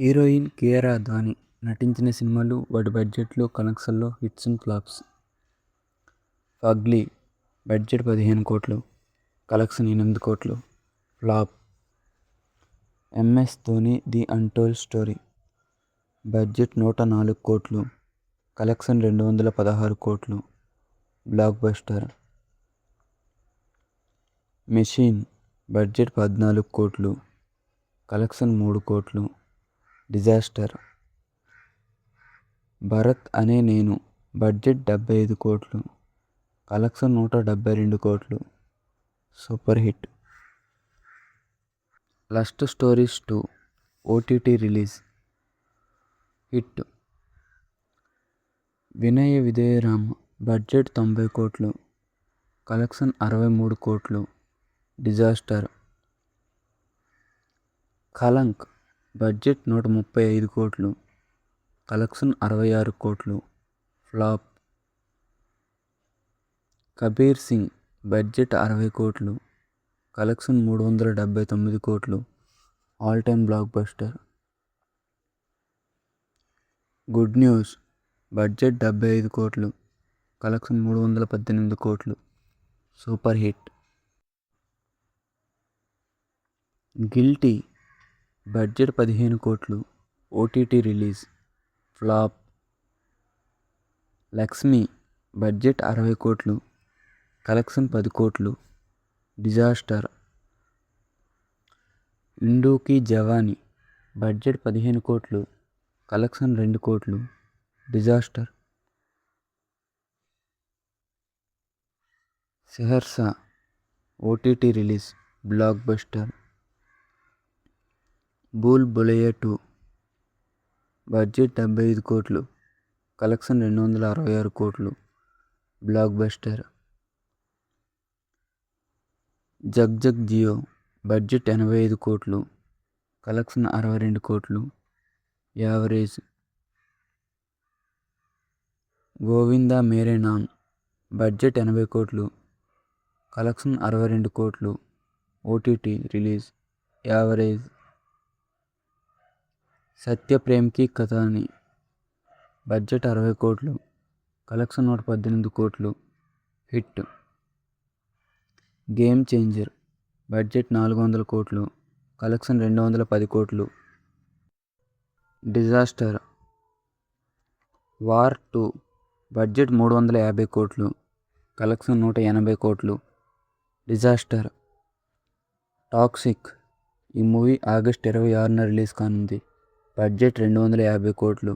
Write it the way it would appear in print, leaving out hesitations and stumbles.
Heroine Kiara Advani నటించిన సినిమాలు, వాటి బడ్జెట్లు, కలెక్షన్లు, హిట్స్ అండ్ ఫ్లాప్స్. ఫగ్లీ బడ్జెట్ 15 కోట్లు, కలెక్షన్ 8 కోట్లు, flop. MS Dhoni the untold story budget 104 కోట్లు, కలెక్షన్ 216 కోట్లు, బ్లాక్ బస్టర్. మెషిన్ బడ్జెట్ 14 కోట్లు, కలెక్షన్ 3 కోట్లు, డిజాస్టర్. భరత్ అనే నేను బడ్జెట్ 75 కోట్లు, కలెక్షన్ 172 కోట్లు, super hit. Lust stories 2 OTT release, hit. వినయ విధేయరామ బడ్జెట్ 90 కోట్లు, కలెక్షన్ 63 కోట్లు, డిజాస్టర్. కలంక్ బడ్జెట్ 135 కోట్లు, కలెక్షన్ 66 కోట్లు, ఫ్లాప్. కబీర్ సింగ్ బడ్జెట్ 60 కోట్లు, కలెక్షన్ 379 కోట్లు, all time block buster. Good news budget 75 కోట్లు, కలెక్షన్ 318 కోట్లు, సూపర్ హిట్. గిల్టీ బడ్జెట్ 15 కోట్లు, OTT release, flop. Lakshmi budget 60 కోట్లు, కలెక్షన్ 10 కోట్లు, డిజాస్టర్. ఇండూకి జవానీ బడ్జెట్ 15 కోట్లు, కలెక్షన్ 2 కోట్లు, డిజాస్టర్. సెహర్సా OTT release, blockbuster. Bhool Bhulaiyaa 2 budget 75 కోట్లు, కలెక్షన్ 266 కోట్లు, blockbuster. Jug Jugg Jeeyo budget 85 కోట్లు, కలెక్షన్ 62 కోట్లు, యావరేజ్. గోవిందా మేరే నామ్ బడ్జెట్ 80 కోట్లు, కలెక్షన్ 62 కోట్లు, OTT release, average. Satya Prem Ki Katha budget 60 కోట్లు, కలెక్షన్ 118 కోట్లు, హిట్. గేమ్ చేంజర్ బడ్జెట్ 400 కోట్లు, కలెక్షన్ 210 కోట్లు, డిజాస్టర్. వార్ 2 బడ్జెట్ 350 కోట్లు, కలెక్షన్ 180 కోట్లు, డిజాస్టర్. టాక్సిక్ ఈ మూవీ ఆగస్ట్ 26న రిలీజ్ కానుంది. బడ్జెట్ 250 కోట్లు,